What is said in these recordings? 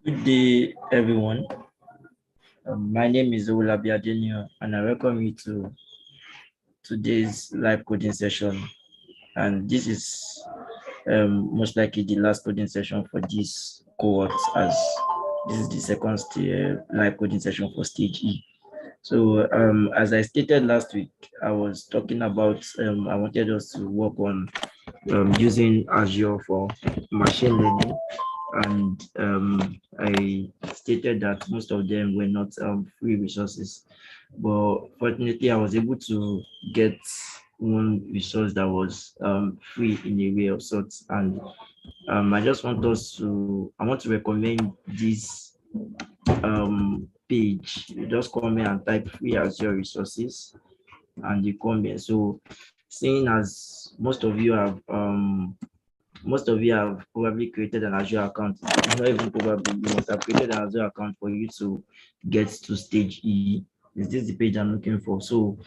Good day, everyone. My name is Olabi Adenio, and I welcome you to today's live coding session. And this is most likely the last coding session for this cohort, as this is the second live coding session for stage E. So, as I stated last week, I was talking about I wanted us to work on using Azure for machine learning, and I stated that most of them were not free resources. But fortunately, I was able to get one resource that was free in a way of sorts. And I want to recommend this page. You just come here and type free Azure resources and you come here. So seeing as most of you have probably created an Azure account. Not even probably, you must have created an Azure account for you to get to stage E. Is this the page I'm looking for? So,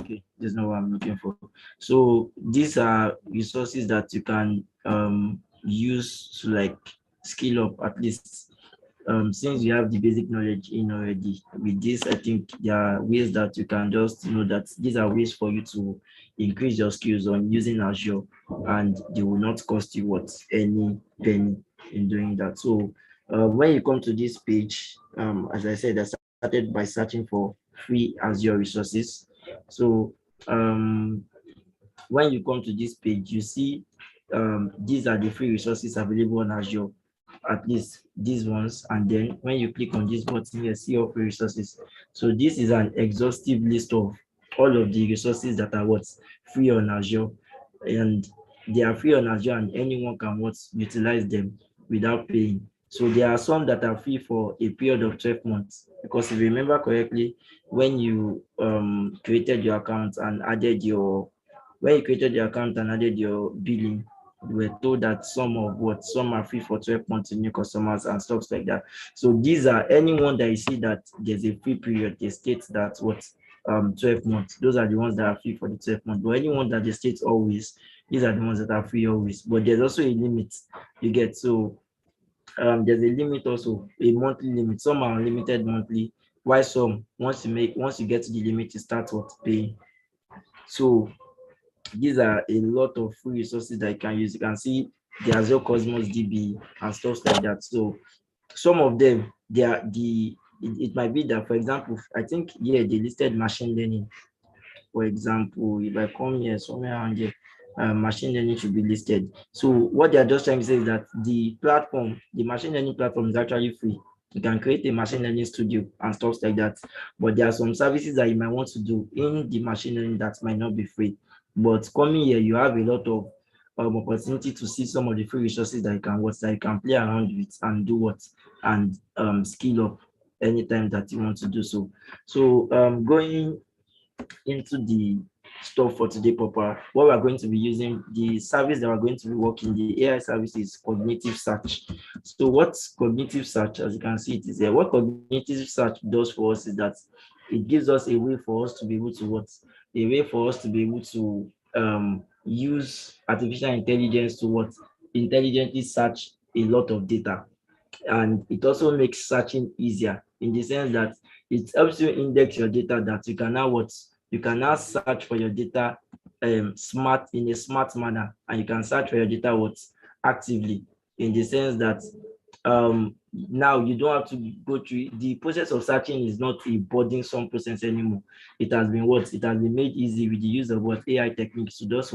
okay, this is not what I'm looking for. So these are resources that you can use to like skill up at least. Since you have the basic knowledge in already with this, I think there are ways that you can just know that these are ways for you to increase your skills on using Azure, and they will not cost you any penny in doing that. So when you come to this page, as I said, I started by searching for free Azure resources. So um, when you come to this page, you see these are the free resources available on Azure, at least these ones. And then when you click on this button here, see all free resources. So this is an exhaustive list of all of the resources that are free on Azure, and they are free on Azure, and anyone can utilize them without paying. So there are some that are free for a period of 12 months, because if you remember correctly, when you created your account and added your billing, you were told that some are free for 12 months to new customers and stuff like that. So these are anyone that you see that there's a free period, they state that 12 months. Those are the ones that are free for the 12 months. But anyone that they state always, these are the ones that are free always. But there's also a limit you get. So there's a limit also, a monthly limit. Some are unlimited monthly, while some once you get to the limit, you start paying. So these are a lot of free resources that you can use. You can see the Azure Cosmos DB and stuff like that. So some of them, it might be that, for example, I think here they listed machine learning. For example, if I come here somewhere around here, machine learning should be listed. So what they are just trying to say is that the machine learning platform is actually free. You can create a machine learning studio and stuff like that. But there are some services that you might want to do in the machine learning that might not be free. But coming here, you have a lot of opportunity to see some of the free resources that you can play around with and do and skill up anytime that you want to do so. So going into the stuff for today proper, what we're going to be using, the service that we're going to be working, the AI service is cognitive search. So what's cognitive search? As you can see, it is there. What cognitive search does for us is that it gives us a way for us to be able to use artificial intelligence to intelligently search a lot of data. And it also makes searching easier in the sense that it helps you index your data, that you can now search for your data in a smart manner, and you can search for your data actively, in the sense that now you don't have to go through the process of searching. Is not a burdensome process anymore. It has been made easy with the use of AI techniques to just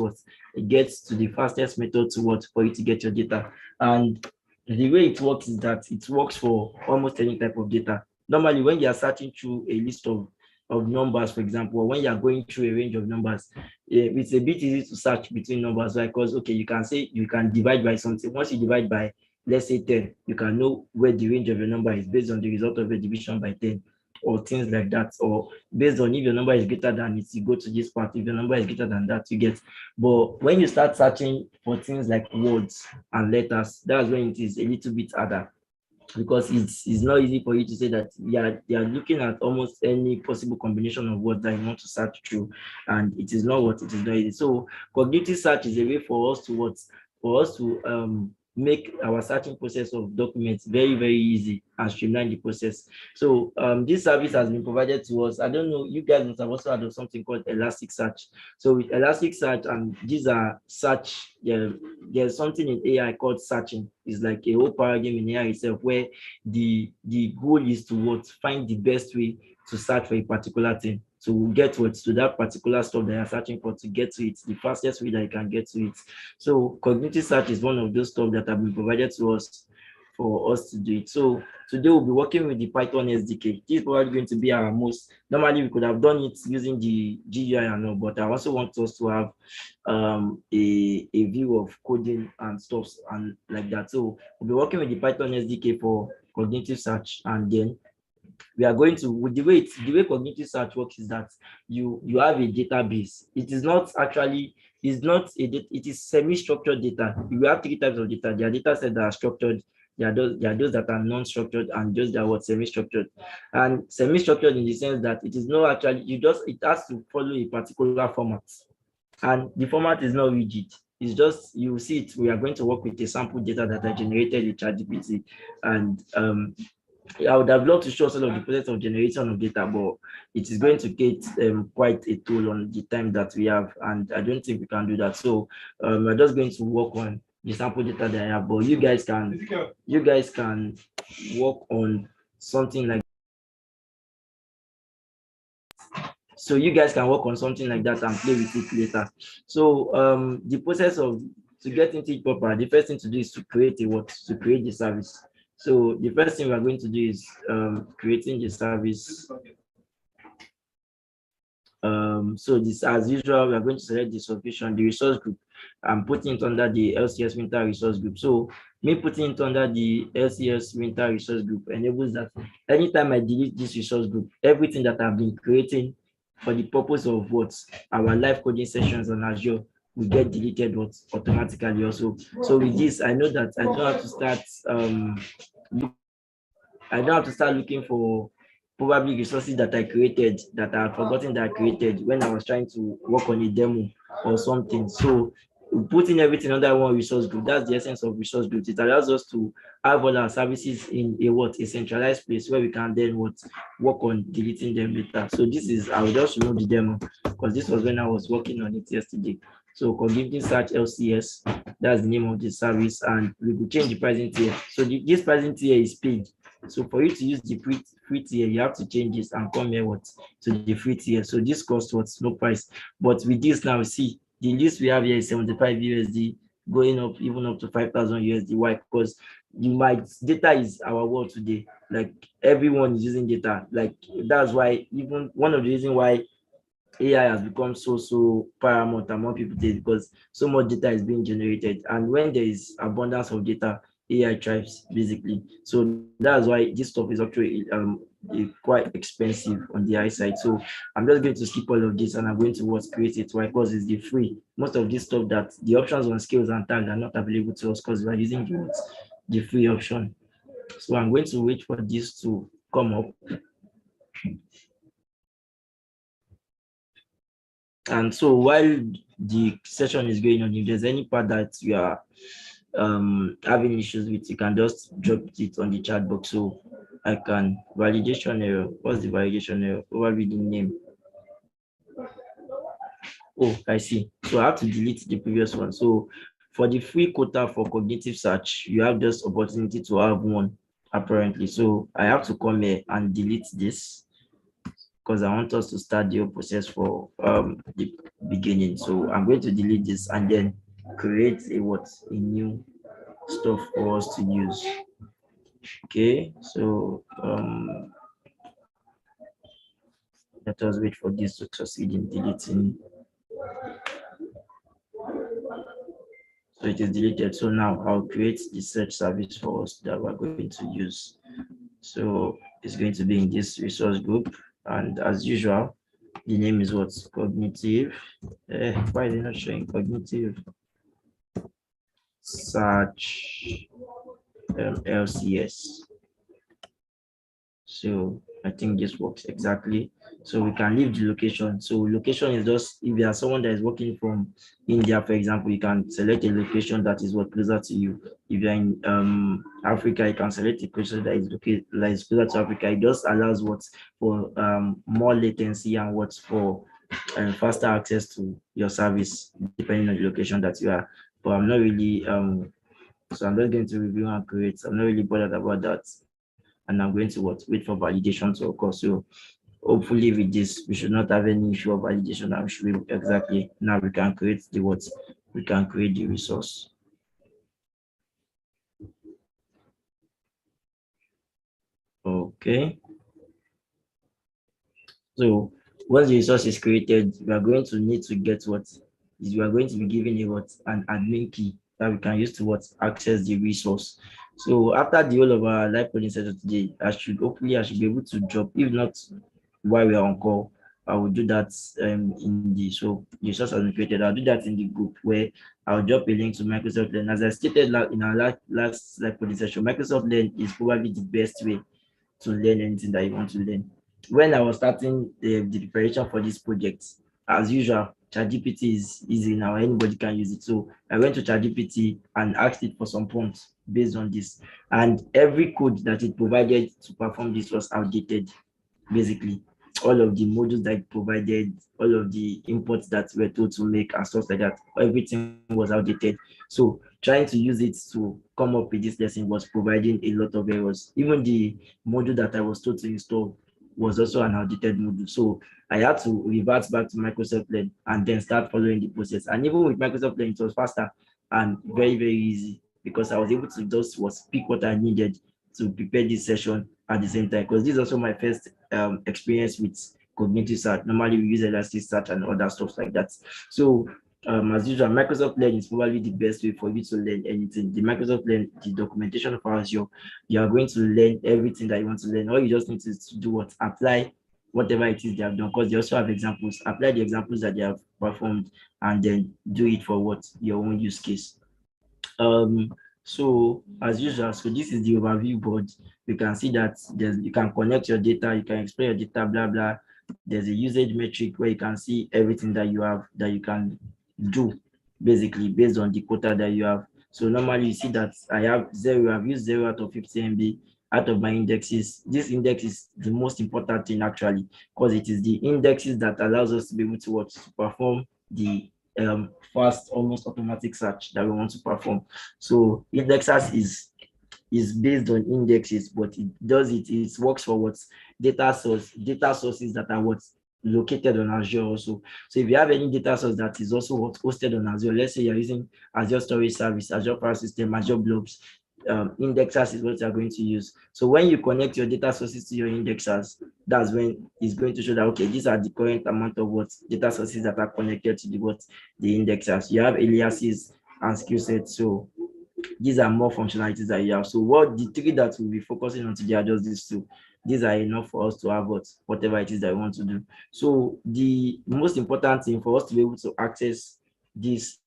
it gets to the fastest method to for you to get your data. And the way it works is that it works for almost any type of data. Normally, when you are searching through a list of numbers, for example, or when you are going through a range of numbers, it's a bit easy to search between numbers, right? Because, okay, you can say you can divide by something. Once you divide by, let's say, 10, you can know where the range of your number is based on the result of a division by 10, or things like that. Or based on if your number is greater than it, you go to this part. If your number is greater than that, you get. But when you start searching for things like words and letters, that's when it is a little bit harder, because it's not easy for you to say that they are looking at almost any possible combination of words that you want to search through, and it is not easy. So cognitive search is a way for us to make our searching process of documents very, very easy and streamline the process. So this service has been provided to us. I don't know, you guys must have also heard of something called Elasticsearch. So with Elasticsearch, and these are search, there's something in AI called searching. It's like a whole paradigm in AI itself, where the goal is to what, find the best way to search for a particular thing, to get to that particular stuff that you're searching for, to get to it the fastest way that you can get to it. So cognitive search is one of those stuff that have been provided to us for us to do it. So today we'll be working with the Python SDK. This is probably going to be our most, normally we could have done it using the GUI and all, but I also want us to have a view of coding and stuff and like that. So we'll be working with the Python SDK for cognitive search, and then we are going to, with the way cognitive search works is that you have a database. It is not actually, it is semi-structured data. You have three types of data. There are data sets that are structured, there are those that are non-structured, and those that are semi-structured. And semi-structured in the sense that it is not actually, it has to follow a particular format. And the format is not rigid. It's just, you see it, we are going to work with the sample data that I generated with ChatGPT. And I would have loved to show some of the process of generation of data, but it is going to get quite a toll on the time that we have, and I don't think we can do that. So we're just going to work on the sample data that I have, but you guys can work on something like, so you guys can work on something like that and play with it later. So the process of, to get into it proper, the first thing to do is to create the service. So the first thing we're going to do is creating the service. So this, as usual, we are going to select the solution, the resource group, and putting it under the LCS winter resource group. So me putting it under the LCS winter resource group enables that anytime I delete this resource group, everything that I've been creating for the purpose of what, our live coding sessions on Azure, we get deleted automatically also. So with this, I know that I don't have to start looking for probably resources that I created that I had forgotten that I created when I was trying to work on a demo or something. So putting everything under one resource group, that's the essence of resource groups. It allows us to have all our services in a centralized place where we can then work on deleting them later. So this is, I will just remove the demo because this was when I was working on it yesterday. So cognitive search LCS, that's the name of the service, and we will change the pricing tier. So this pricing tier is paid. So for you to use the free tier, you have to change this and come here to the free tier. So this costs no price. But with this now, see, the list we have here is 75 USD, going up even up to 5,000 USD. Why? Because data is our world today. Like everyone is using data. Like that's why, even one of the reasons why AI has become so paramount among people today, because so much data is being generated, and when there is abundance of data, AI thrives basically. So that's why this stuff is actually quite expensive on the high side. So I'm just going to skip all of this and I'm going to create it. Why? Because it's the free. Most of this stuff, that the options on skills and tags are not available to us because we are using the free option. So I'm going to wait for this to come up. And so while the session is going on, if there's any part that you are having issues with, you can just drop it on the chat box so I can. Validation error. What's the validation error? Overreading name. Oh, I see. So I have to delete the previous one. So for the free quota for cognitive search, you have this opportunity to have one apparently. So I have to come here and delete this because I want us to start the whole process for the beginning. So I'm going to delete this and then create a new stuff for us to use. Okay, so let us wait for this to succeed in deleting. So it is deleted. So now I'll create the search service for us that we're going to use. So it's going to be in this resource group, and as usual, the name is cognitive. Why is it not showing cognitive search LCS? So I think this works exactly. So we can leave the location. So location is just, if you are someone that is working from India, for example, you can select a location that is what closer to you. If you're in Africa, you can select a location that is located, that is closer to Africa. It just allows what for more latency and what for faster access to your service depending on the location that you are. But I'm not really so I'm just going to review and create. I'm not really bothered about that. And I'm going to what wait for validation to occur. So hopefully with this, we should not have any issue of validation. I'm sure exactly now we can create the what we can create the resource. Okay. So once the resource is created, we are going to need to get what is we are going to be given a what an admin key that we can use to what access the resource. So after the whole of our live coding session today, I should be able to drop, if not while we are on call, I will do that in the so the resource has been created. I'll do that in the group where I'll drop a link to Microsoft Learn. As I stated in our last live coding session, Microsoft Learn is probably the best way to learn anything that you want to learn. When I was starting the preparation for this project, as usual, ChatGPT is easy now. Anybody can use it. So I went to ChatGPT and asked it for some prompts based on this. And every code that it provided to perform this was outdated, basically. All of the modules that it provided, all of the inputs that we're told to make and stuff like that, everything was outdated. So trying to use it to come up with this lesson was providing a lot of errors. Even the module that I was told to install was also an outdated module. So I had to revert back to Microsoft Learn and then start following the process. And even with Microsoft Learn, it was faster and very, very easy because I was able to just pick what I needed to prepare this session at the same time. Because this is also my first experience with cognitive search. Normally we use Elasticsearch and other stuff like that. So as usual, Microsoft Learn is probably the best way for you to learn anything. The Microsoft Learn, the documentation for Azure, you are going to learn everything that you want to learn. All you just need to do what apply whatever it is they have done, because they also have examples. Apply the examples that they have performed, and then do it for what your own use case. So as usual, so this is the overview board. You can see that you can connect your data, you can explain your data, blah blah. There's a usage metric where you can see everything that you have that you can do basically based on the quota that you have. So normally you see that I've used 0 out of 50 MB out of my indexes. This index is the most important thing actually, because it is the indexes that allows us to be able to perform the fast, almost automatic search that we want to perform. So indexers is based on indexes, but it works for what data sources that are what located on Azure also. So if you have any data source that is also what hosted on Azure, let's say you're using Azure Storage Service, Azure File System, Azure Blobs, indexers is what you're going to use. So when you connect your data sources to your indexers, that's when it's going to show that okay, these are the current amount of what data sources that are connected to the indexers. You have aliases and skill sets. So these are more functionalities that you have. So what the three that we'll be focusing on today are just these two. These are enough for us to have whatever it is that we want to do. So the most important thing for us to be able to access this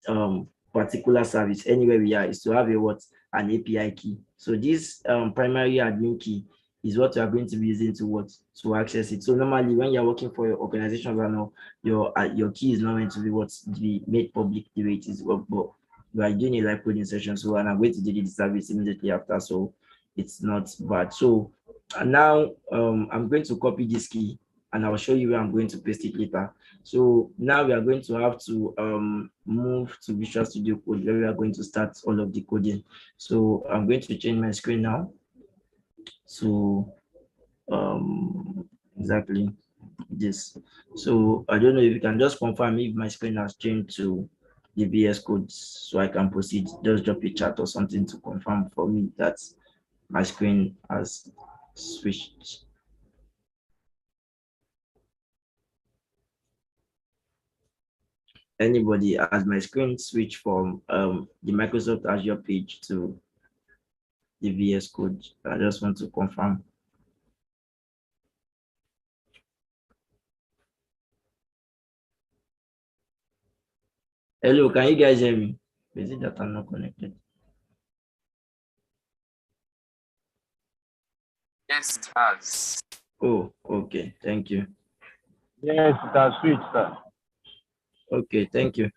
particular service anywhere we are is to have an API key. So this primary admin key is what you are going to be using to access it. So normally when you're working for your organization right now, your key is not going to be made public the way it is, but we are doing a live coding session, so and I'm going to delete the service immediately after, so it's not bad. So now I'm going to copy this key and I'll show you where I'm going to paste it later. So now we are going to have to move to Visual Studio Code where we are going to start all of the coding. So I'm going to change my screen now. So exactly this. So I don't know if you can just confirm if my screen has changed to the VS Code so I can proceed. Just drop a chat or something to confirm for me that my screen has switched. Anybody, has my screen switched from the Microsoft Azure page to the VS Code? I just want to confirm. Hello, can you guys hear me? Is it that I'm not connected? Yes, it has. Oh, okay. Thank you. Yes, it has switched, sir. Okay, thank you.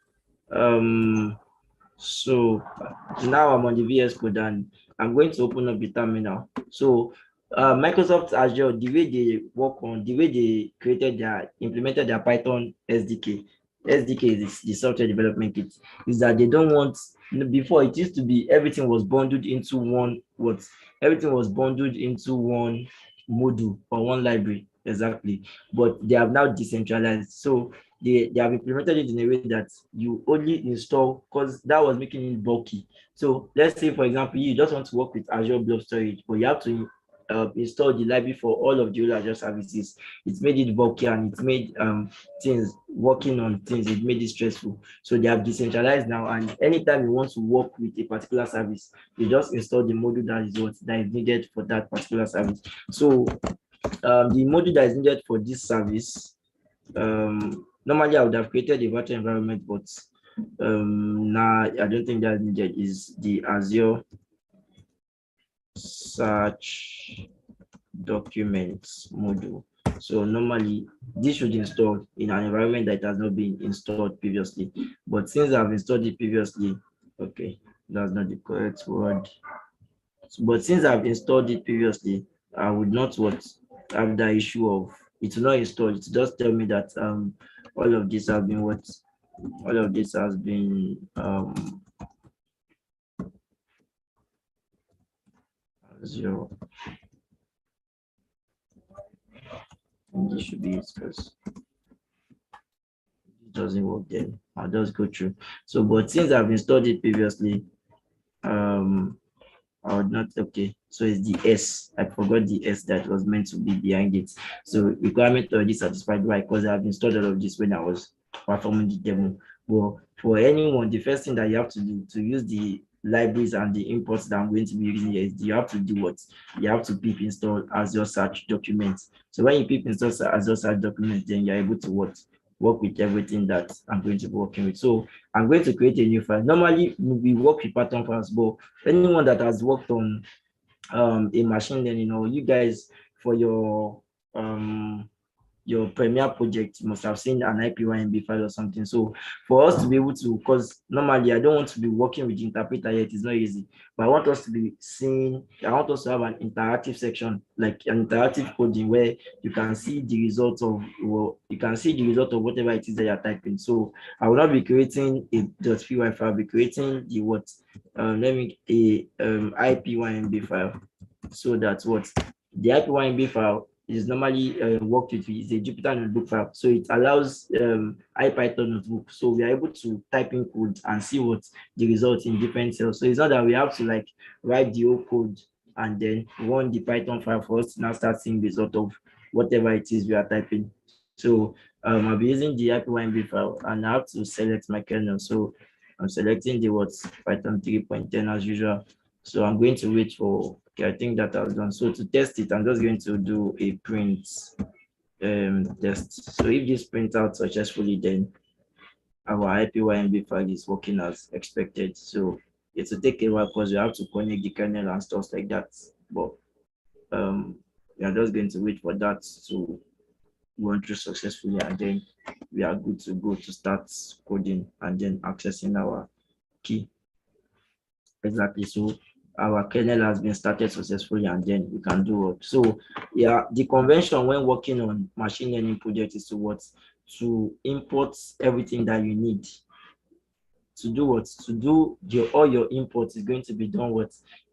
So now I'm on the VS Code and I'm going to open up the terminal. So Microsoft Azure, the way they work on, the way they implemented their Python SDK. SDK is the software development kit. Is that they don't want, before it used to be everything was bundled into one everything was bundled into one module or one library exactly. But they have now decentralized. So they have implemented it in a way that you only install, because that was making it bulky. So let's say, for example, you just want to work with Azure Blob Storage, but you have to install the library for all of the other Azure services. It's made it bulky and it made things working on things, it made it stressful. So they have decentralized now, and anytime you want to work with a particular service, you just install the module that is needed for that particular service. So the module that is needed for this service, normally I would have created a virtual environment, but now I don't think that's needed, is the Azure search documents module. So normally this should install in an environment that has not been installed previously. But since I've installed it previously, okay, that's not the correct word. But since I've installed it previously, I would not have the issue of it will not install. It just tell me that all of this has been all of this has been zero. And this should be it because it doesn't work then. I'll just go through. So, but since I've installed it previously, I would not, okay. So it's the S. I forgot the S that was meant to be behind it. So requirement already satisfied. Why? Because I've installed all of this when I was performing the demo. Well, for anyone, the first thing that you have to do to use the libraries and the imports that I'm going to be using here is you have to do what? You have to pip install Azure Search documents. So when you pip install Azure Search documents, then you're able to work with everything that I'm going to be working with. So I'm going to create a new file. Normally, we work with Python files, but anyone that has worked on a machine learning, or you guys for your Premiere project, you must have seen an IPYNB file or something. So for us to be able to, because normally I don't want to be working with the interpreter yet, it's not easy. But I want us to be seeing, I want us to have an interactive section, like an interactive coding where you can see the result of, well, you can see the result of whatever it is that you're typing. So I will not be creating a .py file, I'll be creating the what, let me, IPYNB file. So that's what the IPYNB file is normally worked with is a Jupyter notebook file. So it allows IPython notebook. So we are able to type in code and see what the results in different cells. So it's not that we have to like write the whole code and then run the Python file for us to now start seeing the result of whatever it is we are typing. So I'll be using the IPYNB file and I have to select my kernel. So I'm selecting the Python 3.10 as usual. So I'm going to wait for, okay, I think that has done. So to test it, I'm just going to do a print test. So if this prints out successfully, then our IPYNB file is working as expected. So it will take a while because we have to connect the kernel and stuff like that. But we are just going to wait for that to run through successfully, and then we are good to go to start coding and then accessing our key. Exactly. So our kernel has been started successfully, and then we can do it. So yeah, the convention when working on machine learning project is to import everything that you need to do to do all your imports is going to be done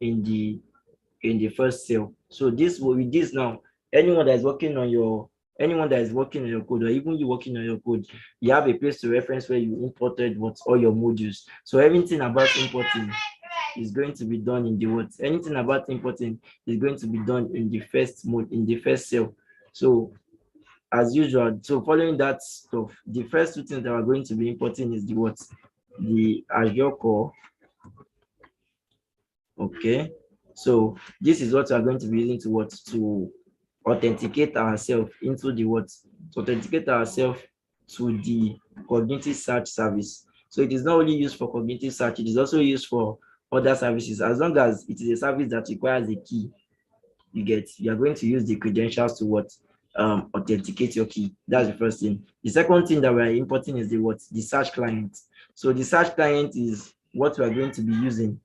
in the first cell. So this will with this now, anyone that is working on your code, or even you working on your code, you have a place to reference where you imported all your modules. So everything about importing is going to be done in the anything about importing is going to be done in the first cell. So as usual, so following that stuff, the first two things that we're going to be importing is the Azure core. Okay, so this is what we're going to be using to authenticate ourselves into to authenticate ourselves to the cognitive search service. So it is not only used for cognitive search, it is also used for other services. As long as it is a service that requires a key, you are going to use the credentials authenticate your key. That's the first thing. The second thing that we're importing is the search client. So the search client is what we are going to be using.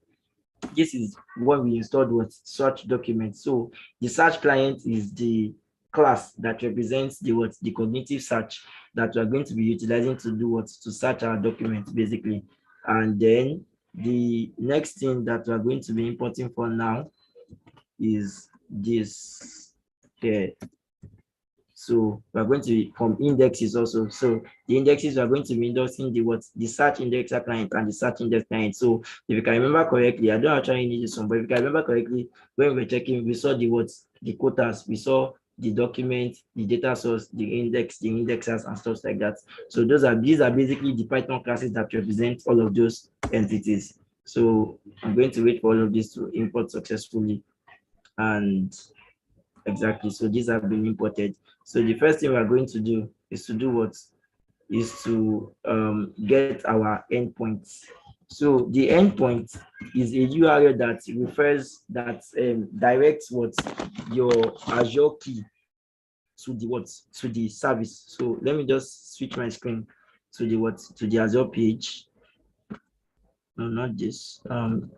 This is what we installed with search documents. So the search client is the class that represents the cognitive search that we are going to be utilizing to do to search our documents basically. And then the next thing that we are going to be importing for now is this here. So we're going to from indexes also. So the indexes are going to be indexing the search indexer client and the search index client. So if you can remember correctly, I don't actually need this one, but if you can remember correctly, when we were checking, we saw the quotas, we saw the document, the data source, the index, the indexers, and stuff like that. So these are basically the Python classes that represent all of those entities. So I'm going to wait for all of this to import successfully. And exactly, so these have been imported. So the first thing we're going to do is to do what? Is to get our endpoints. So the endpoint is a URL that directs your Azure key to the service. So let me just switch my screen to the Azure page. No, not this.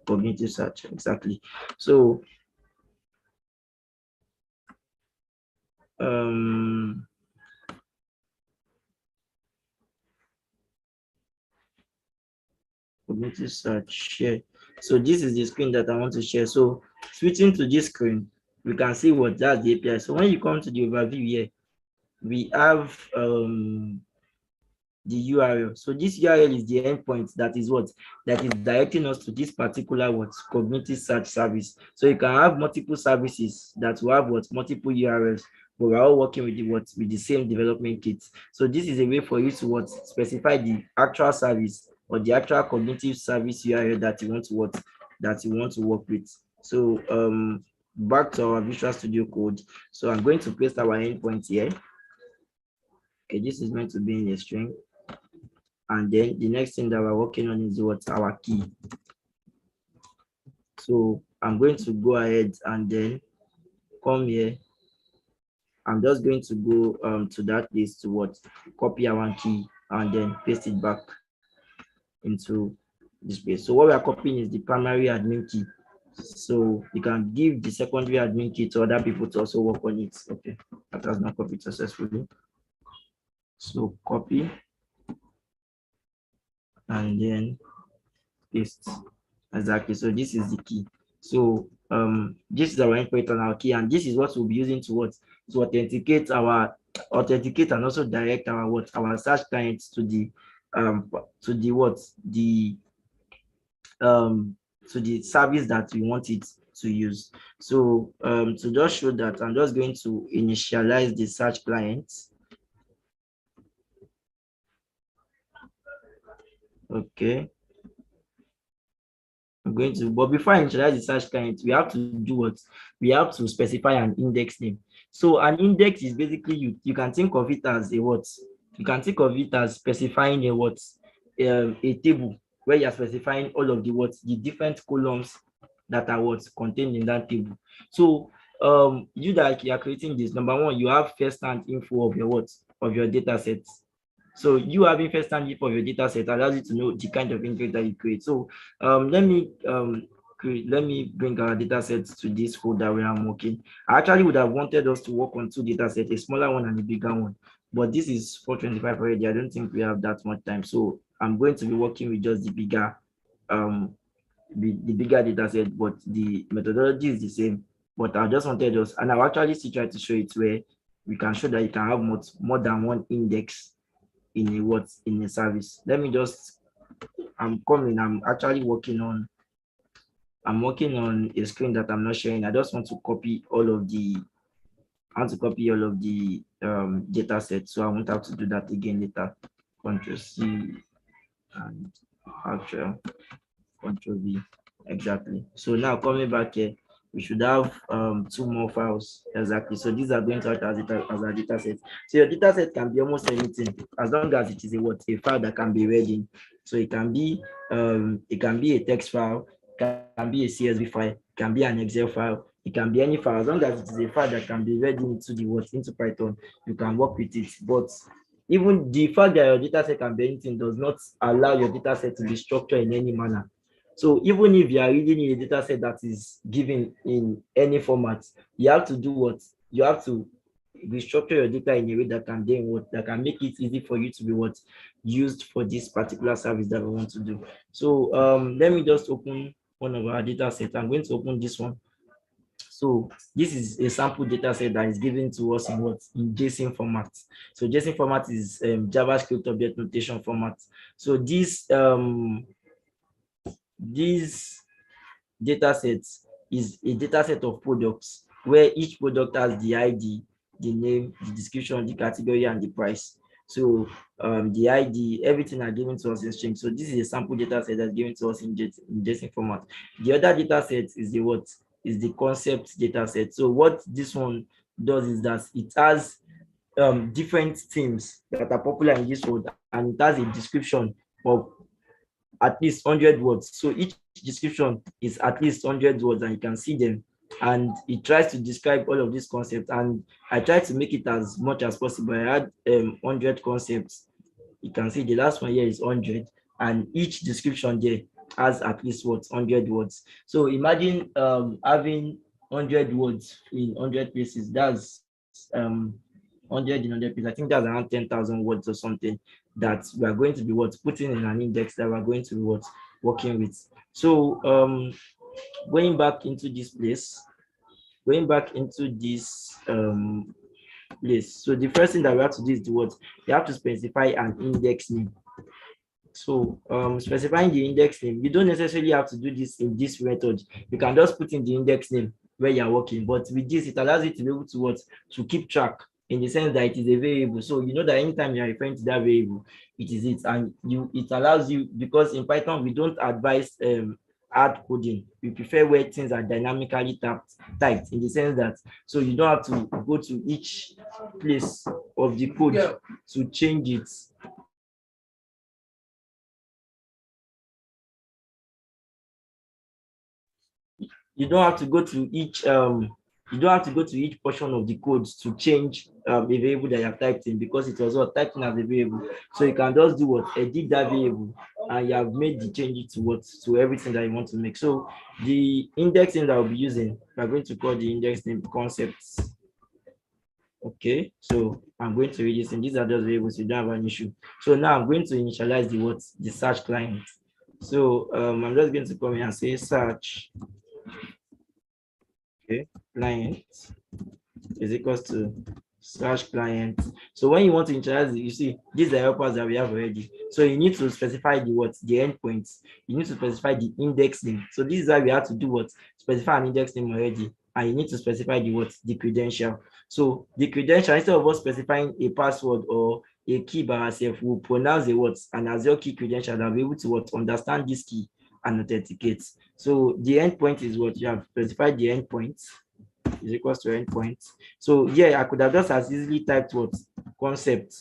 Cognitive search, exactly. So cognitive search share. So this is the screen that I want to share. So switching to this screen, we can see that's the API. So when you come to the overview here, we have the URL. So this URL is the endpoint that is directing us to this particular cognitive search service. So you can have multiple services that will have multiple URLs, but we're all working with the same development kit. So this is a way for you to specify the actual service or the actual cognitive service URL that you want to work with. So back to our Visual Studio Code. So I'm going to paste our endpoint here. Okay, this is meant to be in a string. And then the next thing that we're working on is our key. So I'm going to go ahead and then come here. I'm just going to go to that place to copy our key and then paste it back into this place. So what we are copying is the primary admin key. So you can give the secondary admin key to other people to also work on it. Okay, that has not copied successfully. So copy and then paste. Exactly. So this is the key. So this is our endpoint on our key, and this is what we'll be using to authenticate and also direct our search clients to the service that we want it to use. So to just show that, I'm just going to initialize the search client. Okay. I'm going to, but before I initialize the search client, we have to do what? We have to specify an index name. So an index is basically you can think of it as a what? You can think of it as specifying a table where you are specifying all of the different columns that are contained in that table. So you that you are creating this, number one, you have first-hand info of your data sets. So you having first-hand info of your data set allows you to know the kind of index that you create. So let me bring our data sets to this folder where I'm working. I actually would have wanted us to work on two data sets, a smaller one and a bigger one, but this is 425 already. I don't think we have that much time, so I'm going to be working with just the bigger data set, but the methodology is the same. But I just wanted us, and I'll actually still try to show it where we can show that you can have more than one index in a service. Let me just, I'm actually working on a screen that I'm not sharing. I just want to copy all of the data sets, so I won't have to do that again later. Control C and actual Control V. Exactly. So now coming back here, we should have two more files. Exactly. So these are going to act as a data set. So your data set can be almost anything as long as it is a file that can be read in. So it can be a text file, it can be a CSV file, it can be an Excel file, It can be any file, as long as it is a file that can be read into the what into Python, you can work with it. But even the fact that your data set can be anything does not allow your data set to be structured in any manner. So even if you are reading a data set that is given in any format, you have to do what? You have to restructure your data in a way that can then what that can make it easy for you to be what used for this particular service that we want to do. So let me just open one of our data sets. I'm going to open this one. So this is a sample data set that is given to us in what? In JSON format. So JSON format is JavaScript object notation format. So this data set is a data set of products where each product has the ID, the name, the description, the category, and the price. So the ID, everything are given to us in string. So this is a sample data set that's given to us in JSON format. The other data set is the what? Is the concept data set. So what this one does is that it has different themes that are popular in this world, and it has a description of at least 100 words. So each description is at least 100 words, and you can see them. And it tries to describe all of these concepts. And I tried to make it as much as possible. I had 100 concepts. You can see the last one here is 100, and each description there has at least what 100 words. So imagine having 100 words in 100 places. That's 100 in 100 places. I think that's around 10,000 words or something that we are going to be what putting in an index that we're going to be what working with. So going back into this place, going back into this place. So the first thing that we have to do is the what you have to specify an index name. So specifying the index name, you don't necessarily have to do this in this method. You can just put in the index name where you're working, but with this, it allows you to be able to what to keep track in the sense that it is a variable. So you know that anytime you're referring to that variable, it is it, and it allows you, because in Python we don't advise hard coding. We prefer where things are dynamically typed in the sense that so you don't have to go to each place of the code to change it. You don't have to go to each portion of the code to change a variable that you have typed in, because it was all typed in as a variable. So you can just do what edit that variable, and you have made the changes to what to everything that you want to make. So the index name that I'll be using, we're going to call the index name concepts. Okay, so I'm going to read this, and these are just variables, so you don't have an issue. So now I'm going to initialize the search client. So I'm just going to come here and say search. Okay, client is equals to search client. So when you want to initialize it, you see these are helpers that we have already. So you need to specify the endpoints. You need to specify the index name. So this is why we have to do what specify an index name already, and you need to specify the credential. So the credential, instead of us specifying a password or a key by ourselves, we'll pronounce an Azure key credential that will be able to understand this key and authenticate. So the endpoint is what you have specified. The endpoint is equals to endpoint. So yeah, I could have just as easily typed concept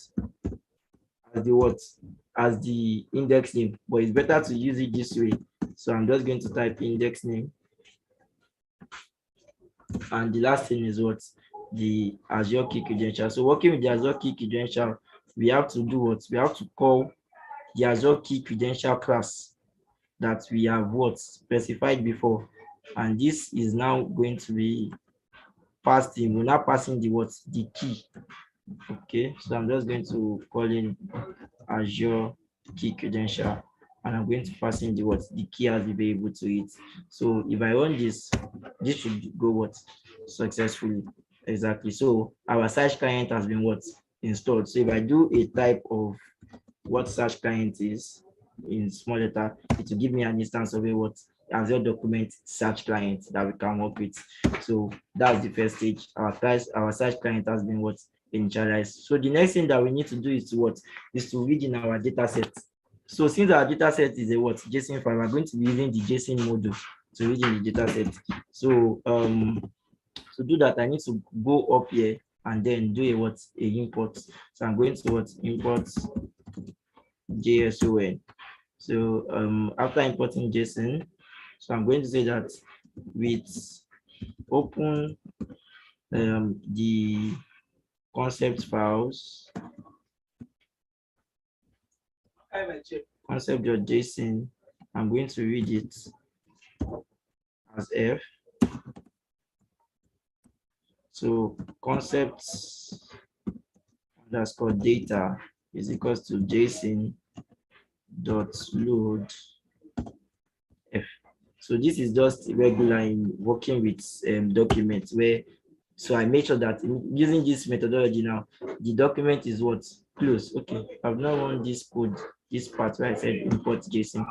as the index name, but it's better to use it this way. So I'm just going to type index name, and the last thing is the Azure key credential. So working with the Azure key credential, we have to do we have to call the Azure key credential class that we have specified before, and this is now going to be passed in. We're now passing the key. Okay, so I'm just going to call in Azure key credential, and I'm going to pass in the key as the variable to it. So if I run this should go successfully. Exactly. So our search client has been installed. So if I do a type of what search client is in small letter, it will give me an instance of Azure document search client that we can work with. So that's the first stage. Our search client has been initialized. So the next thing that we need to do is to read in our data set. So since our data set is a JSON file, we're going to be using the JSON module to read in the data set. So to do that, I need to go up here and then do a import. So I'm going to import JSON. So after importing JSON, so I'm going to say that with open the concept files, concept.json. I'm going to read it as F. So concepts underscore data is equals to JSON dot load F. So this is just regular in working with documents where, so I make sure that using this methodology now, the document is what? Close. Okay, I've now run this code, this part where I said import JSON.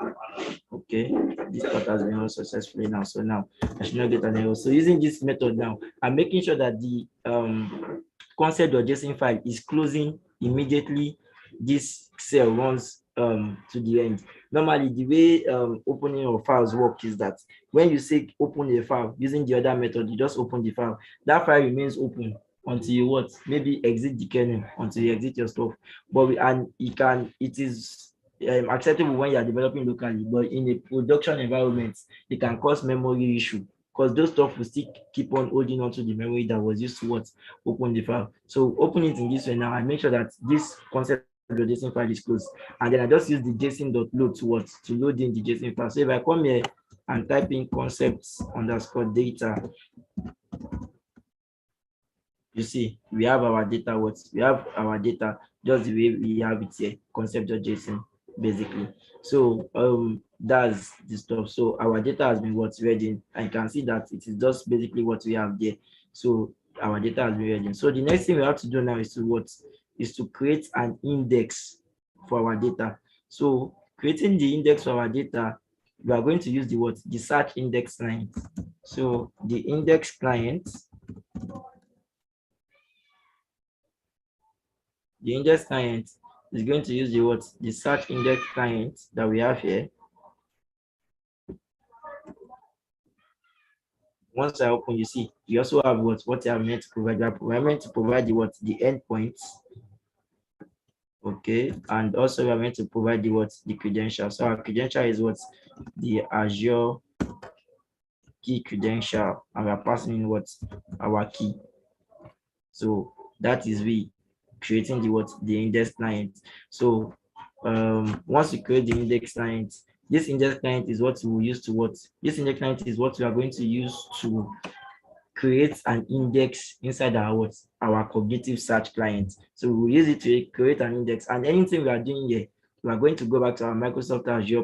Okay, this part has been run successfully now. So now I should not get an error. So using this method now, I'm making sure that the concept.json file is closing immediately this cell runs to the end. Normally, the way opening of files work is that when you say open a file using the other method, you just open the file. That file remains open until you what? Maybe exit the kernel, until you exit your stuff. But it is acceptable when you are developing locally, but in a production environment, it can cause memory issue because those stuff will still keep on holding on to the memory that was used to what? Open the file. So open it in this way now. I make sure that this concept the JSON file is closed, and then I just use the JSON.load to what? To load in the JSON file. So if I come here and type in concepts underscore data, you see we have our data. What we have our data just the way we have it here, concept.json basically. So that's the stuff. So our data has been what's ready. I can see that it is just basically what we have there. So our data has been ready. So the next thing we have to do now is to what? Is to create an index for our data. So creating the index for our data, we are going to use the what? The search index client. So the index client, the index client is going to use the what? The search index client that we have here. Once I open, you see, you also have what you are meant to provide. We are meant to provide the what? The endpoints. Okay, and also we are meant to provide the what? The credential. So our credential is what? The Azure key credential, and we are passing in what? Our key. So that is we creating the what? The index client. So once you create the index client, this index client is what we will use to what? This index client is what we are going to use to create an index inside our what? Our cognitive search client. So we will use it to create an index, and anything we are doing here, we are going to go back to our Microsoft Azure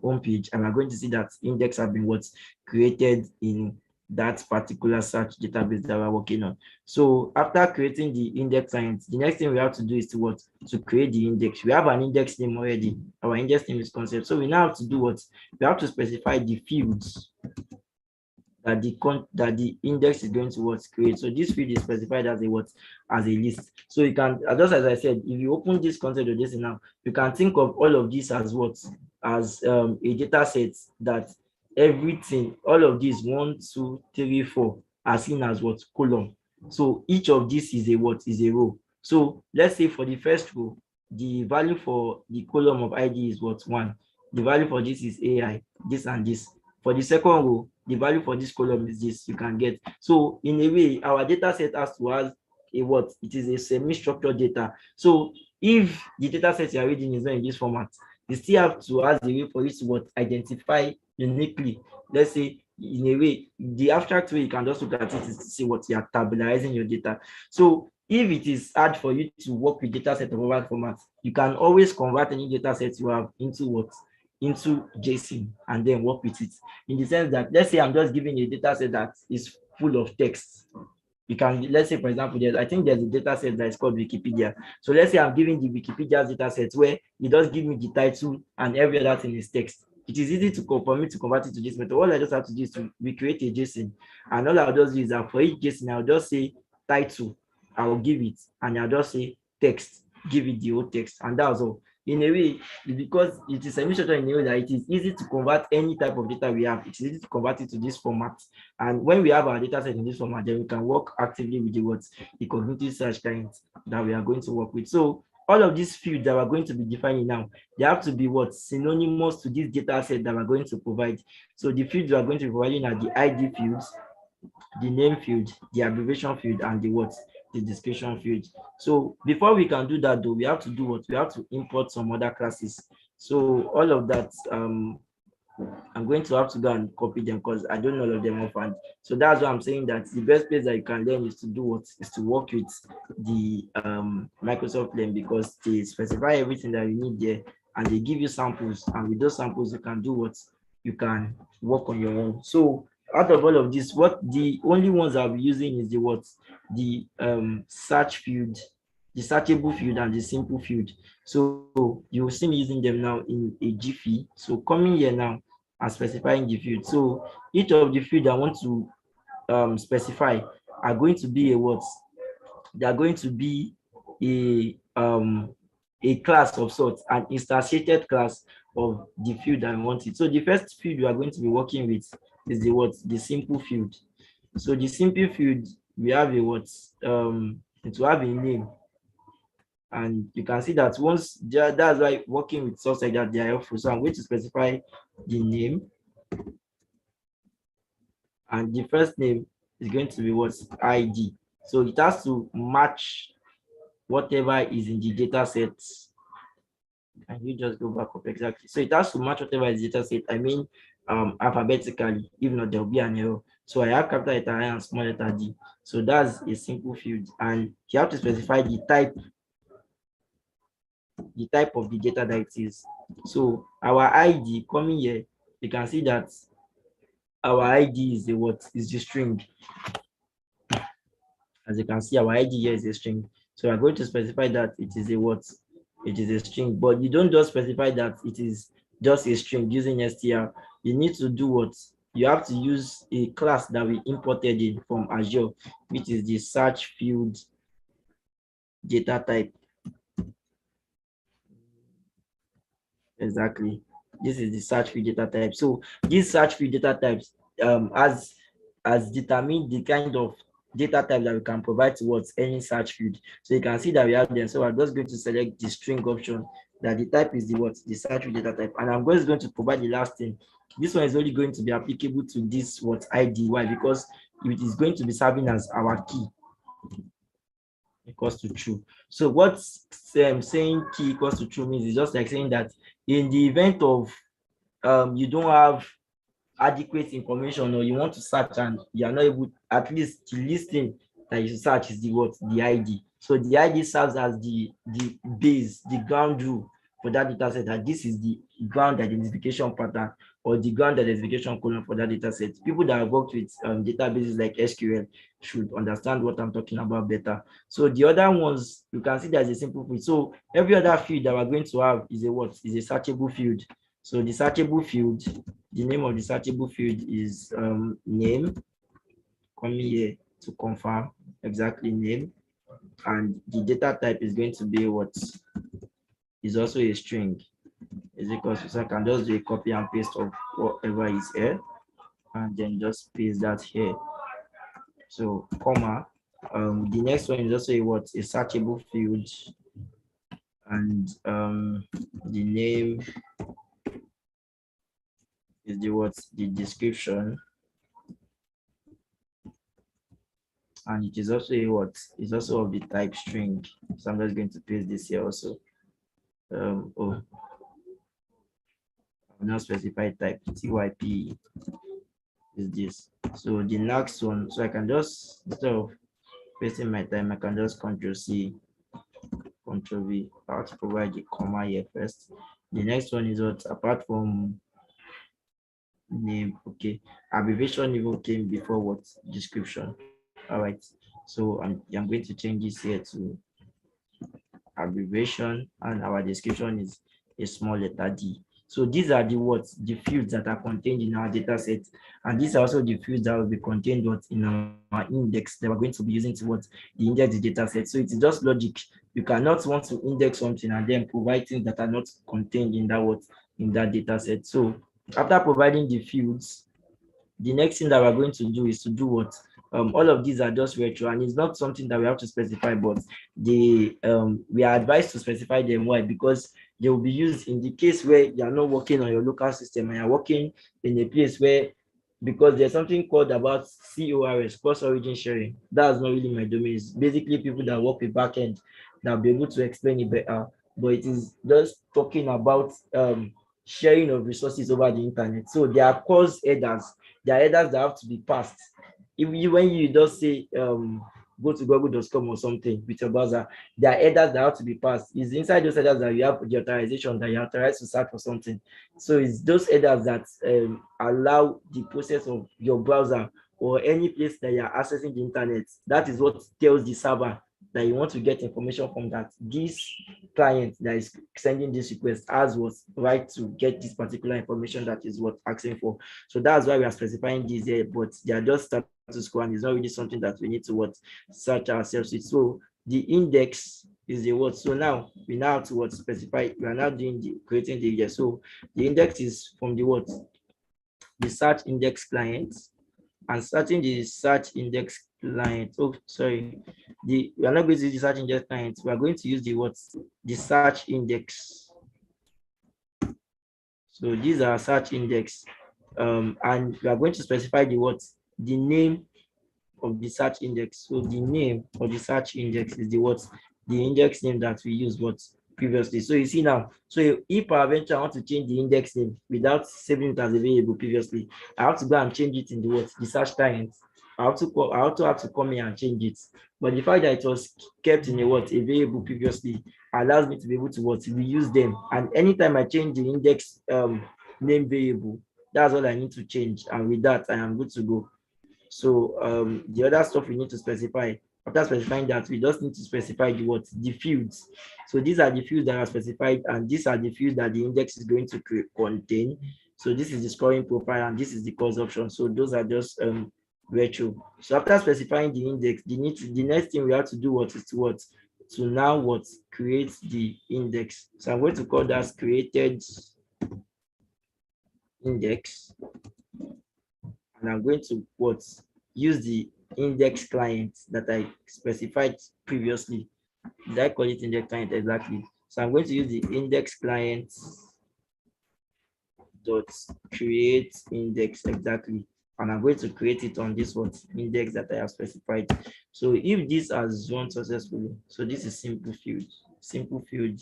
homepage, and we're going to see that index have been what's created in that particular search database that we're working on. So after creating the index client, the next thing we have to do is to what? To create the index. We have an index name already. Our index name is concept. So we now have to do what? We have to specify the fields that the index is going to what? Create. So this field is specified as a what? As a list. So you can, just as I said, if you open this concept of this now, you can think of all of this as what? As a data set that everything, all of these 1, 2, 3, 4 are seen as what? Column. So each of this is a what? Is a row. So let's say for the first row, the value for the column of ID is what? 1. The value for this is AI, this and this. For the second row, the value for this column is this, you can get. So in a way, our data set has to have a what? It is a semi-structured data. So if the data set you are reading is not in this format, you still have to ask the way for you to what? Identify uniquely. Let's say in a way, the abstract way you can just look at it is to see what you are tabularizing your data. So if it is hard for you to work with data set of other formats, you can always convert any data set you have into what? Into JSON and then work with it. In the sense that, let's say I'm just giving a data set that is full of text. You can, let's say, for example, I think there's a data set that is called Wikipedia. So let's say I'm giving the Wikipedia data set where it does give me the title and every other thing is text. It is easy for me to convert it to this method. All I just have to do is to recreate a JSON. And all I'll just do is that for each JSON, I'll just say title, I'll give it, and I'll just say text, give it the whole text, and that's all. In a way, because it is semi-structured in a way that it is easy to convert any type of data we have. It's easy to convert it to this format. And when we have our data set in this format, then we can work actively with the cognitive search client that we are going to work with. So all of these fields that we're going to be defining now, they have to be what? Synonymous to this data set that we're going to provide. So the fields we are going to be providing are the ID fields, the name field, the abbreviation field, and the what? The description field. So before we can do that though, we have to do what? We have to import some other classes. So all of that, I'm going to have to go and copy them because I don't know all of them offhand. So that's why I'm saying that the best place that you can learn is to do what? Is to work with the Microsoft Learn, because they specify everything that you need there and they give you samples, and with those samples you can do what? You can work on your own. So out of all of this, what the only ones I'll be using is the what? The search field, the searchable field, and the simple field. So you will see me using them now in a jiffy. So coming here now and specifying the field. So each of the field I want to specify are going to be a what? They are going to be a class of sorts, an instantiated class of the field I want it. So the first field we are going to be working with is the what? The simple field. So the simple field, we have a what? It will have a name. And you can see that once that's why working with source like that, they are helpful. So I'm going to specify the name, and the first name is going to be what? ID. So it has to match whatever is in the data set. And you just go back up exactly. So it has to match whatever is data set. I mean, alphabetically. If not, there will be an error. So I have capital letter I and small letter D. So that's a simple field, and you have to specify the type of the data that it is. So our ID coming here, you can see that our ID is the what? Is the string. As you can see, our ID here is a string. So we're going to specify that it is a what? It is a string. But you don't just specify that it is just a string using str. You need to do what? You have to use a class that we imported in from Azure, which is the search field data type. Exactly. This is the search field data type. So these search field data types has determined the kind of data type that we can provide towards any search field. So you can see that we have them. So I'm just going to select the string option, that the type is the what? The search field data type. And I'm just going to provide the last thing. This one is only going to be applicable to this what? ID. Why? Because it is going to be serving as our key equals to true. So what's saying key equals to true means is just like saying that in the event of you don't have adequate information, or you want to search and you are not able, at least the listing that you search is the what? The ID. So the ID serves as the base, the ground rule for that data set, that this is the ground identification pattern or the ground identification column for that data set. People that have worked with databases like SQL should understand what I'm talking about better. So the other ones, you can see there's a simple field. So every other field that we're going to have is a what? Is a searchable field. So the searchable field, the name of the searchable field is name. Come here to confirm exactly name. And the data type is going to be what? Is also a string. Is equal to, so I can just do a copy and paste of whatever is here, and then just paste that here. So comma. The next one is also a what? A searchable field. And the name is the what? The description. And it is also a what? It's also of the type string. So I'm just going to paste this here also. I'll not specify type. TYP is this. So the next one, so I can just, instead of pasting my time, I can just Control C, Control V. I have to provide the comma here first. The next one is what? Apart from name, okay, abbreviation even came before what? Description. All right, so I'm going to change this here to abbreviation, and our description is a small letter D. So these are the what? The fields that are contained in our data set, and these are also the fields that will be contained what? In our index that we're going to be using to what? The index the data set. So it's just logic. You cannot want to index something and then provide things that are not contained in that what? In that data set. So after providing the fields, the next thing that we're going to do is to do what? All of these are just retro, and it's not something that we have to specify, but we are advised to specify them. Why? Because they will be used in the case where you are not working on your local system and you're working in a place where because there's something called about CORS, cross origin sharing. That's not really my domain. It's basically people that work with backend that will be able to explain it better. But it is just talking about sharing of resources over the internet. So there are cause headers. There are headers that have to be passed. If you, when you just say go to google.com or something with your browser, there are headers that have to be passed. It's inside those headers that you have the authorization that you're authorized to search for something. So it's those headers that allow the process of your browser or any place that you're accessing the internet. That is what tells the server that you want to get information from, that this client that is sending this request has what right to get this particular information that is what asking for. So that's why we are specifying these here, but they are just status quo and it's not really something that we need to what search ourselves with. So the index is the what. So now we now have to what specify. We are now doing the creating the index. So the index is from the what, the search index client, and starting the search index client. Oh, sorry, we are not going to use the search index client. We are going to use the what, the search index. So these are search index, and we are going to specify the what, the name of the search index. So the name of the search index is the what, the index name that we used what previously. So you see now, so if peradventure I want to change the index name without saving it as a variable previously, I have to go and change it in the what, the search client. I also have to come here and change it. But the fact that it was kept in a what, a variable previously, allows me to be able to what, reuse them. And anytime I change the index name variable, that's all I need to change. And with that, I am good to go. So the other stuff we need to specify, after specifying that, we just need to specify the what, the fields. So these are the fields that are specified, and these are the fields that the index is going to contain. So this is the scoring profile, and this is the course option. So those are just retro. So after specifying the index, the next thing we have to do what is to what, to now what, create the index. So I'm going to call that created index, and I'm going to what, use the index client that I specified previously. Did I call it index client exactly? So I'm going to use the index client dot create index exactly, and I'm going to create it on this what, index that I have specified. So if this has run successfully, so this is simple field. Simple field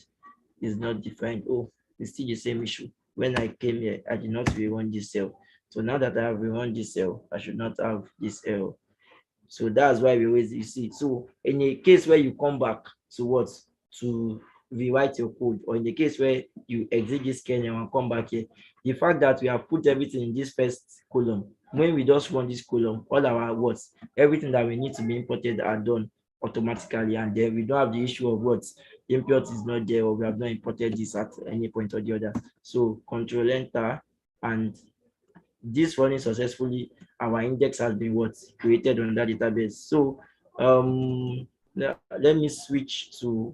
is not defined. Oh, it's still the same issue. When I came here, I did not rerun this cell. So now that I have rerun this cell, I should not have this error. So that's why we always, you see. So in a case where you come back to what, to rewrite your code, or in the case where you exit this kernel and come back here, the fact that we have put everything in this first column, when we just run this column, all our words, everything that we need to be imported are done automatically, and then we don't have the issue of what, import is not there, or we have not imported this at any point or the other. So control enter, and this running successfully, our index has been what, created on that database. So let me switch to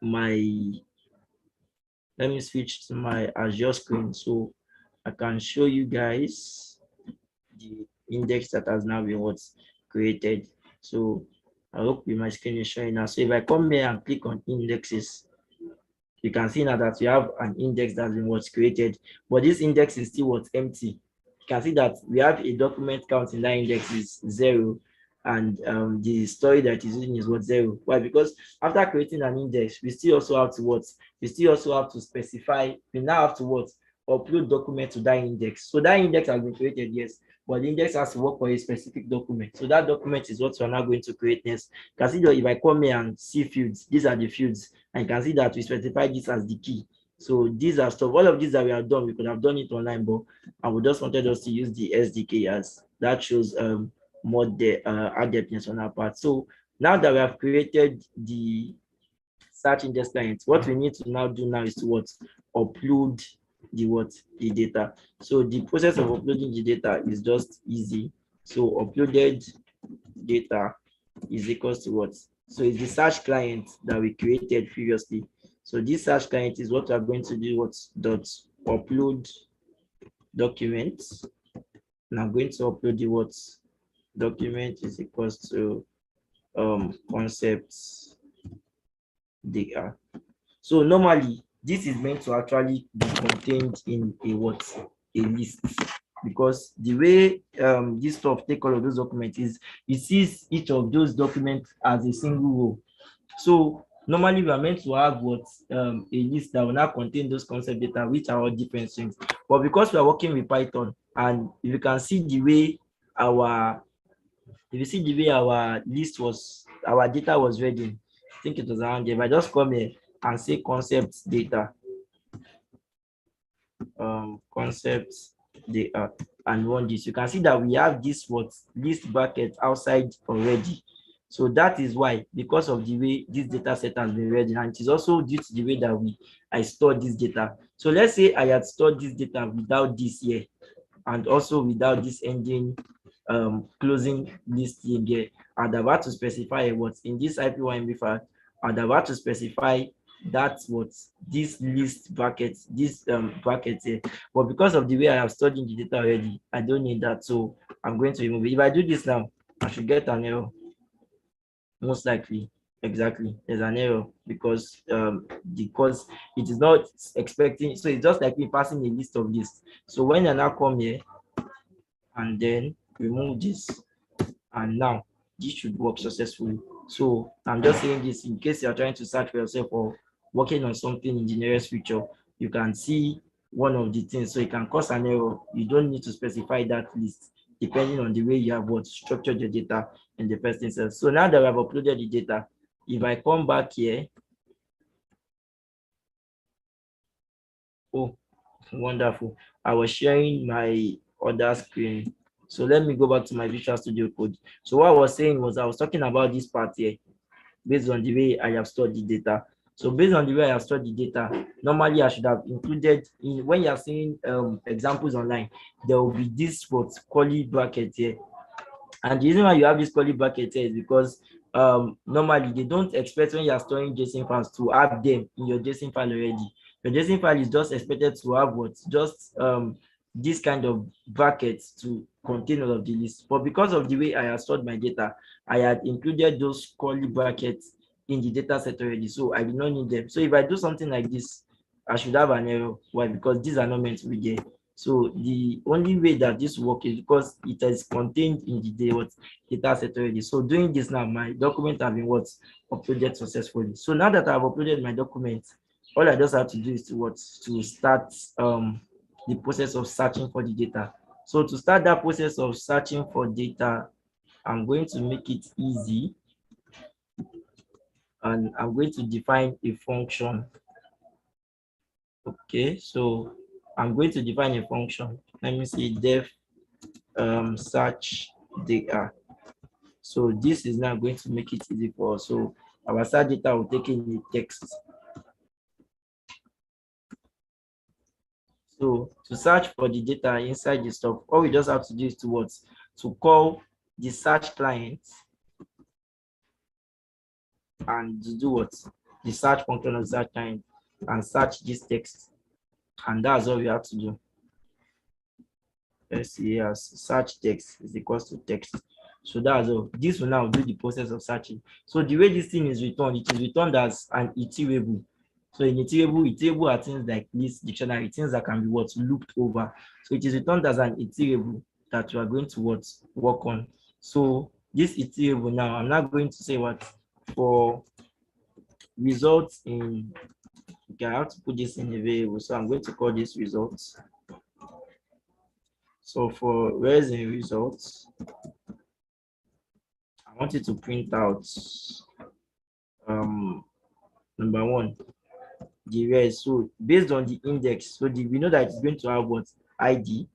my Azure screen so I can show you guys the index that has now been what, created. So I hope my screen is showing now. So if I come here and click on indexes, you can see now that we have an index that's been what's created, but this index is still what's empty. You can see that we have a document count in that index is 0, and the story that is using is what, 0. Why? Because after creating an index, we still also have to what, we still also have to specify, we now have to what, upload document to that index. So that index has been created, yes, but the index has to work for a specific document. So that document is what we're now going to create next. You can see that if I come here and see fields, these are the fields, and you can see that we specify this as the key. So these are stuff, all of these that we have done, we could have done it online, but I would just wanted us to use the SDK, as that shows more adeptness on our part. So now that we have created the search index client, what we need to now do now is to what, upload the data. So the process of uploading the data is just easy. So uploaded data is equals to what? So it's the search client that we created previously. So this search client is what we're going to do, what, dot upload documents. And I'm going to upload the what, document is equals to concepts data. So normally this is meant to actually be contained in a what, a list. because the way this stuff take all of those documents is it sees each of those documents as a single row. So normally we are meant to have what a list that will now contain those concept data, which are all different strings. But because we are working with Python, and if you can see the way our list was, our data was ready, I think it was around there. If I just come here and say concept data, concepts data, and run this, you can see that we have this what list bracket outside already. So that is why, because of the way this data set has been ready, and it is also due to the way that I stored this data. So let's say I had stored this data without this here, and also without this ending closing list here. I'd have had to specify what in this IP1 file. I'd have had to specify that's what this list bracket, this bracket here. But because of the way I have stored in the data already, I don't need that. So I'm going to remove it. If I do this now, I should get an error. Most likely, exactly. There's an error because it is not expecting. So it's just like me passing a list of lists. So when I now come here and then remove this, and now this should work successfully. So I'm just saying this in case you're trying to search for yourself or working on something in the nearest future, you can see one of the things. So it can cause an error. You don't need to specify that list depending on the way you have what structured your data in the first instance. So now that I've uploaded the data, if I come back here, oh, wonderful. I was sharing my other screen. So let me go back to my Visual Studio Code. So what I was saying was I was talking about this part here based on the way I have stored the data. So based on the way I have stored the data, normally I should have included in when you are seeing examples online, there will be this what curly bracket here. And the reason why you have this curly bracket here is because normally they don't expect when you are storing JSON files to have them in your JSON file already. Your JSON file is just expected to have what just this kind of brackets to contain all of the list. But because of the way I have stored my data, I had included those curly brackets in the data set already, so I did not need them. So if I do something like this, I should have an error. Why? Because these are not meant to be there. So the only way that this works is because it is contained in the data set already. So doing this now, my document have been uploaded successfully. So now that I've uploaded my document, all I just have to do is to start the process of searching for the data. So to start that process of searching for data, I'm going to make it easy, and I'm going to define a function. Okay, so I'm going to define a function. Let me see, def search data. So this is now going to make it easy for us. So our search data will take in the text. So to search for the data inside the stuff, all we just have to do is to call the search client and to do what? The search function of search client and search this text. And that's all we have to do. Let's see here, search text is equals to text. So that's all. This will now do the process of searching. So the way this thing is returned, it is returned as an iterable. So in iterable are things like list, dictionary, things that can be looped over. So it is returned as an iterable that we are going to work on. So this iterable now, I'm not going to say what for results in, okay, I have to put this in a variable. So I'm going to call this results. So for where's in results, I want it to print out number one, the res. So based on the index, so we know that it's going to have what ID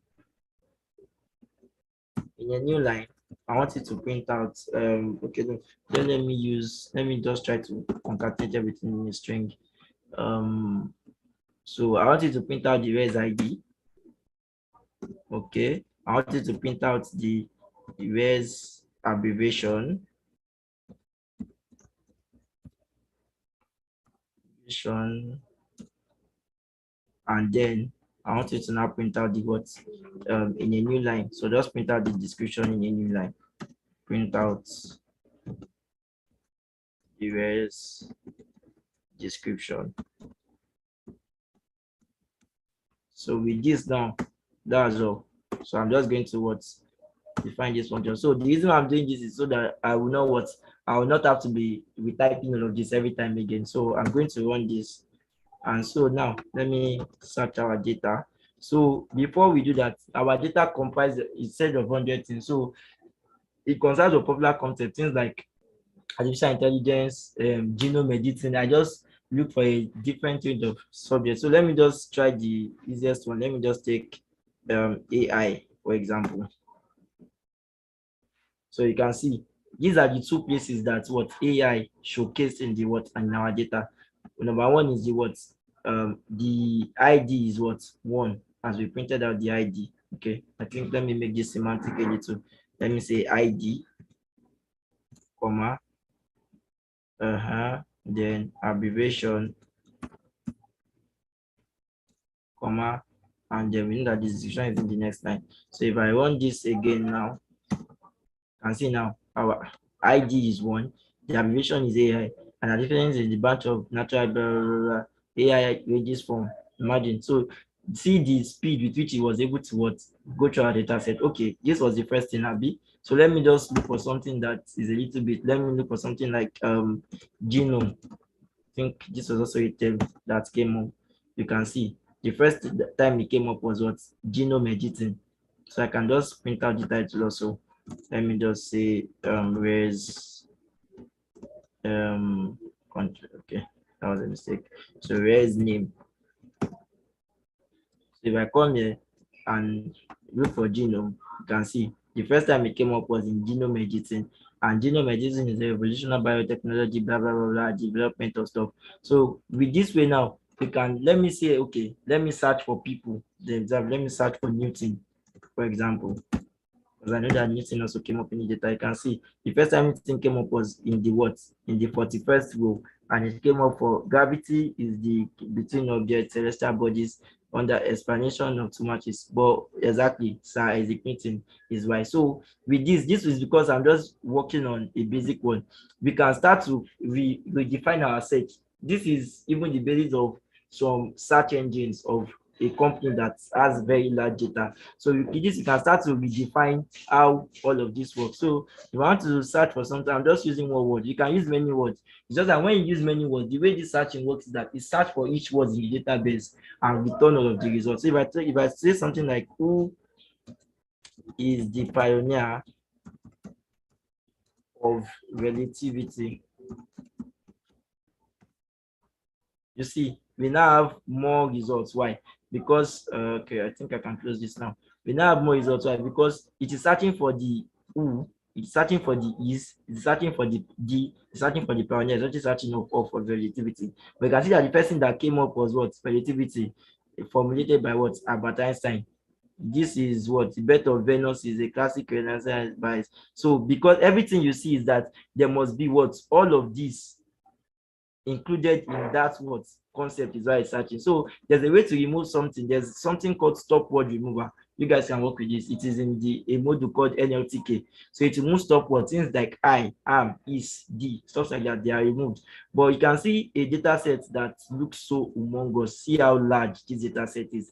in a new line. I want it to print out okay, then let me just try to concatenate everything in a string. So I want it to print out the res ID. Okay, I want it to print out the res abbreviation, and then I want you to now print out the in a new line. So just print out the description in a new line. Print out the res description. So with this now, that's all. So I'm just going to define this function. So the reason I'm doing this is so that I will know I will not have to be retyping all of this every time again. So I'm going to run this. And so now let me search our data. So before we do that, our data comprises instead of 100 things. So it consists of popular content, things like artificial intelligence, genome editing. I just look for a different range of subjects. So let me just try the easiest one. Let me just take AI, for example. So you can see these are the two places that AI showcased in the in our data. Number one is the ID is 1, as we printed out the ID. Okay, I think let me make this semantic a little. Let me say ID, comma, then abbreviation, comma, and then we know that the decision is in the next line. So if I run this again now, you can see now our ID is 1, the abbreviation is AI, and the difference is the batch of natural blah, blah, blah, AI ranges from. Imagine. So see the speed with which he was able to go through our data set. Okay, this was the first thing, Abby. So let me just look for something that is a little bit. Let me look for something like genome. I think this was also a term that came up. You can see the first time it came up was genome editing. So I can just print out the title also. Let me just say res country. Okay, that was a mistake. So res name. So if I come here and look for genome, you can see the first time it came up was in genome editing. And genome editing is a revolutionary biotechnology, blah, blah, blah, blah, development of stuff. So with this way now, we can, let me say, okay, let me search for people themselves. Let me search for Newton, for example. Because I know that Newton also came up in the data. You can see the first time Newton came up was in the In the 41st row. And it came up for gravity is the between objects, celestial bodies, under explanation of too much is, but exactly, Sir Isaac Newton is why. So with this is because I'm just working on a basic one. We can start to redefine our search. This is even the basis of some search engines of a company that has very large data. So with this, you can start to redefine how all of this works. So you want to search for something, I'm just using one word. You can use many words. It's just that when you use many words, the way this searching works is that it search for each word in the database and return all of the results. So if I say something like, who is the pioneer of relativity? You see, we now have more results. Why? Because okay, I think I can close this now. We now have more results. Why? Because it is searching for the who, it's searching for the is, it's searching for the it's searching for the pioneer, it's not searching for relativity. But you can see that the person that came up was relativity, formulated by Albert Einstein. This is the birth of Venus is a classic Renaissance bias. So because everything you see is that there must be all of this included in that concept is why it's searching. So there's a way to remove something. There's something called stop word remover. You guys can work with this. It is in a module called NLTK. So it removes stop word, things like I, am, is, the, stuff like that, they are removed. But you can see a data set that looks so humongous. See how large this data set is.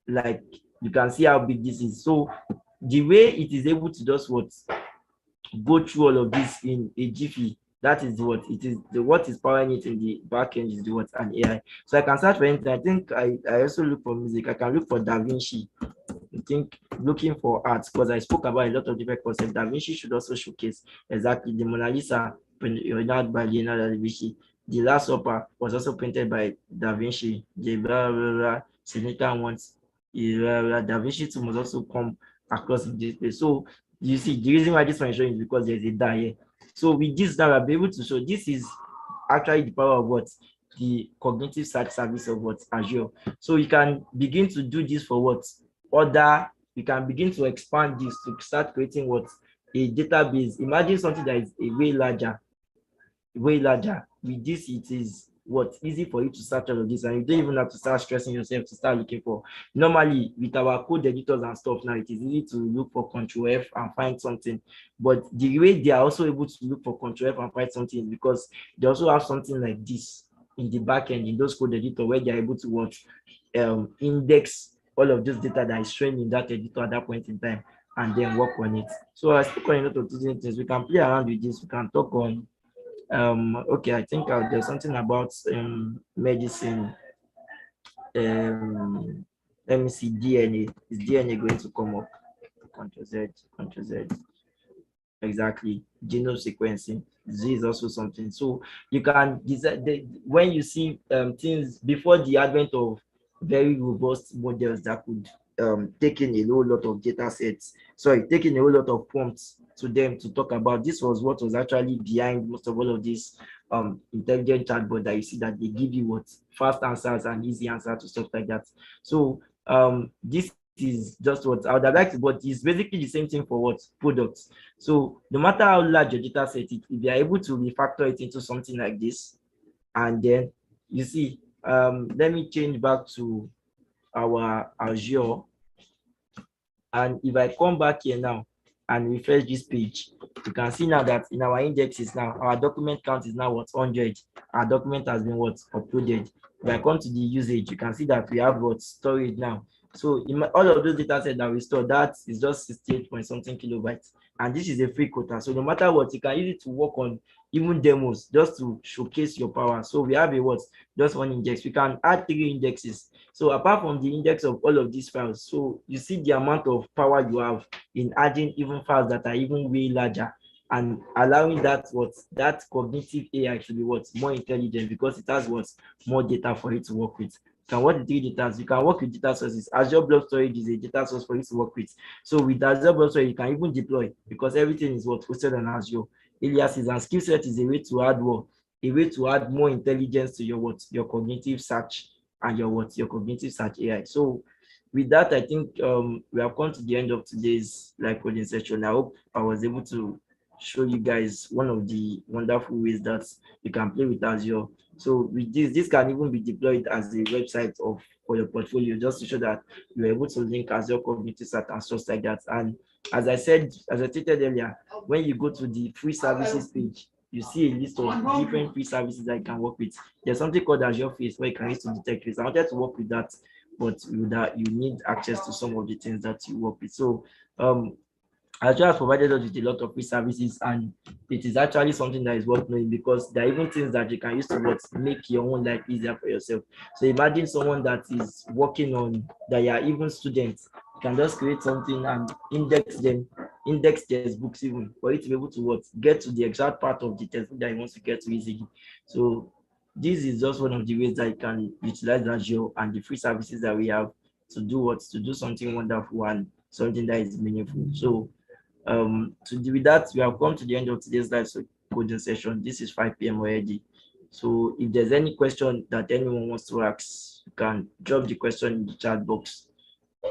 Like, you can see how big this is. So the way it is able to just go through all of this in a jiffy, that is it is. What is powering it in the back end is an AI. So I can search for anything. I think I also look for music. I can look for Da Vinci. I think looking for art, because I spoke about a lot of different concepts. Da Vinci should also showcase exactly the Mona Lisa printed by Leonardo da Vinci. The Last Supper was also printed by Da Vinci. The blah blah blah significant ones. Da Vinci too must also come across in this place. So you see, the reason why this one is showing is because there's a die here. So with this now, I'll be able to show this is actually the power of the cognitive search service of Azure. So you can begin to do this for you can begin to expand this to start creating a database. Imagine something that is a way larger. With this, it is easy for you to search all of this, and you don't even have to start stressing yourself to start looking for. Normally with our code editors and stuff now, it is easy to look for Control F and find something, but the way they are also able to look for Control F and find something is because they also have something like this in the back end in those code editor where they are able to index all of this data that is showing in that editor at that point in time, and then work on it. So I speak on a lot of different things. We can play around with this. We can talk on okay, I think there's something about medicine. Let me see, DNA. Is DNA going to come up? Control Z, Control Z. Exactly, genome sequencing. This is also something. So you can decide when you see things before the advent of very robust models that could take in a whole lot of data sets. Sorry, taking a whole lot of prompts to them to talk about. This was what was actually behind most of all of this intelligent chatbot that you see, that they give you what fast answers and easy answers to stuff like that. So this is just what I would have liked, but it's basically the same thing for what products. So no matter how large your data set is, if you are able to refactor it into something like this, and then you see, let me change back to our Azure, and if I come back here now and refresh this page, you can see now that in our indexes now, our document count is now what 100. Our document has been what uploaded. If I come to the usage, you can see that we have what storage now. So in all of those data sets that we store, that is just 68 point something kilobytes, and this is a free quota. So no matter what, you can use it to work on even demos just to showcase your power. So we have a what just one index. We can add 3 indexes. So apart from the index of all of these files, so you see the amount of power you have in adding even files that are even way larger, and allowing that cognitive AI to be more intelligent, because it has more data for it to work with. You can work with 3 data. You can work with data sources. Azure Blob Storage is a data source for you to work with. So with Azure Blob Storage, you can even deploy, because everything is hosted on Azure. Aliases and skill set is a way to add more intelligence to your cognitive search and your cognitive search AI. So with that, I think we have come to the end of today's live coding session. I hope I was able to show you guys one of the wonderful ways that you can play with Azure. So with this can even be deployed as a website for your portfolio, just to show that you're able to link Azure Cognitive Search and stuff like that. And as I stated earlier, when you go to the free services page, you see a list of different free services that you can work with. There's something called Azure Face where you can use to detect face. I wanted to work with that, but you need access to some of the things that you work with. So Azure has provided us with a lot of free services, and it is actually something that is worth knowing, because there are even things that you can use to make your own life easier for yourself. So imagine someone that is working on, that you are even students, you can just create something and index textbooks even, for you to be able to get to the exact part of the textbook that you want to get to easily. So this is just one of the ways that you can utilize Azure and the free services that we have to do something wonderful and something that is meaningful. So with that, we have come to the end of today's live coding session. This is 5 p.m. already. So if there's any question that anyone wants to ask, you can drop the question in the chat box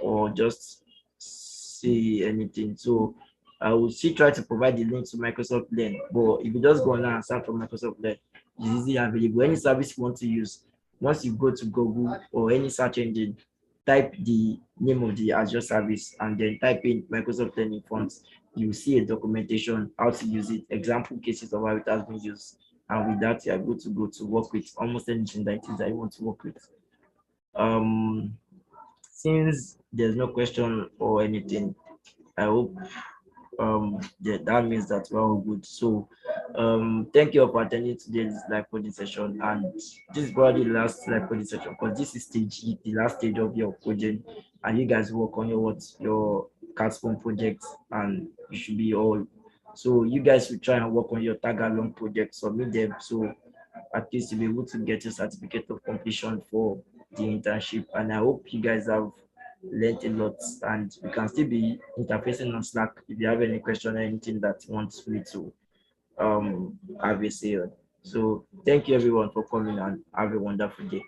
or just say anything. So I will still try to provide the link to Microsoft Learn, but if you just go online and search for Microsoft Learn, it's easily available. Any service you want to use, once you go to Google or any search engine, type the name of the Azure service and then type in Microsoft Learn in front. You see a documentation, how to use it, example cases of how it has been used. And with that, you are good to go to work with almost anything that it is that you want to work with. Since there's no question or anything, I hope that means that we're all good. So thank you for attending today's live coding session, and this is probably the last live coding session, because this is the last stage of your coding, and you guys work on your capstone project, and you should be all. So you guys will try and work on your tag along project, submit them, so at least you'll be able to get your certificate of completion for the internship. And I hope you guys have learned a lot, and we can still be interfacing on Slack if you have any question or anything that wants me to have a say on. So thank you everyone for coming, and have a wonderful day.